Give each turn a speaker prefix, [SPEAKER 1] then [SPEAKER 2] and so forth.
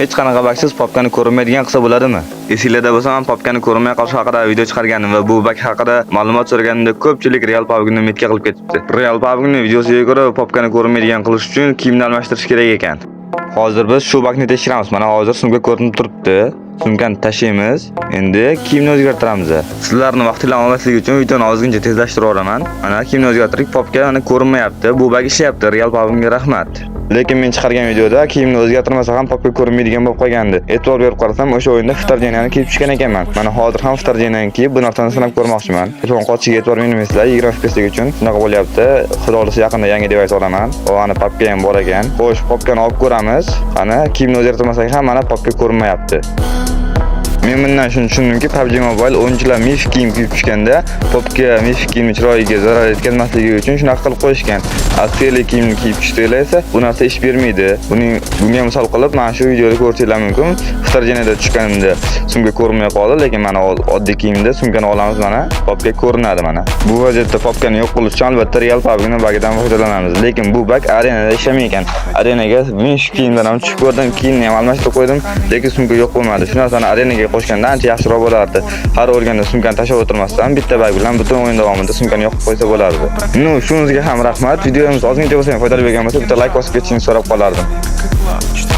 [SPEAKER 1] Hech qanaqa baksiz papkani ko'rmaydigan qilsa bo'ladimi? Esingizda bo'lsa, men papkani ko'rmay qolish haqida video chiqarganim va bu bak haqida ma'lumot so'raganimda ko'pchilik Real PUBG'ni metga qilib ketibdi. Real PUBG'ni videosiga ko'ra papkani ko'rmaydigan qilish uchun kiyimni almashtirish kerak ekan. Hozir biz shu bakni tekshiramiz. Mana hozir sumka ko'rinib turibdi. Sumkani tashlaymiz. Endi kiyimni o'zgartiramiz. Sizlarni vaqtingizni olmaslik uchun videoni ozgincha tezlashtirib yuboraman. Mana kiyimni o'zgartirdik, papka mana ko'rinmayapti. Bu bak ishlayapti. Real PUBG'ga rahmat. Lekin men chiqargan videoda kiyimni o'zgartirmasa ham papka ko'rinmaydigan bo'lib qolgandi. E'tibor berib qarasam, o'sha o'yinda Ftarjenani kiyib tushgan ekanman. Mana hozir ham Ftarjenani kiyib bu narsani sinab ko'rmoqchiman. Telefon qotishiga e'tibor bermaysizlar, 20 FPS uchun shunaqa bo'lyapti. Xudo xolisa yaqinda yangi device olaman. O ana papka ham bor ekan. Xo'sh, papkani olib ko'ramiz. Qani kiyimni o'zgartirmasak ham mana papka ko'rinmayapti. Men bundan shuni tushundimki, PUBG Mobile o'yinchilar mif kiyim kiyib tushganda popga mif kiyimni chiroyiga zarar yetkazmasligi uchun shunaqa qilib qo'yishgan. Asli kiyimni kiyib tushsanglar esa bu narsa ish bermaydi. Bunga misol qilib mana shu videoda ko'rsanglar mumkin. Ftarjenada tushganimda sumka ko'rinmay qoldi, lekin mana oddiy kiyimda sumkani olamiz, mana popga ko'rinadi mana. Bu vaziyatda popkani yo'q qilish uchun albatta Real PUBG'ning bagidan foydalanamiz. Lekin bu bag arenada ishlamaydi. Arenaga men shu kiyimdan ham tushib ko'rdim, kiyimni ham almashtirib qo'ydim, lekin sumka yo'q bo'lmadi. Shu narsani arenaga qo'shganda ancha yaxshiroq bo'lardi. Har o'rganda sumkani tashlab o'tirmasdan bitta bag bilan butun o'yin davomida sumkani yoqib qo'ysa bo'lardi. Shuningizga ham rahmat. Videomiz ozgincha bo'lsa ham foydali bo'lgan bo'lsa, bitta like bosib ketishingizni so'rab qolardim.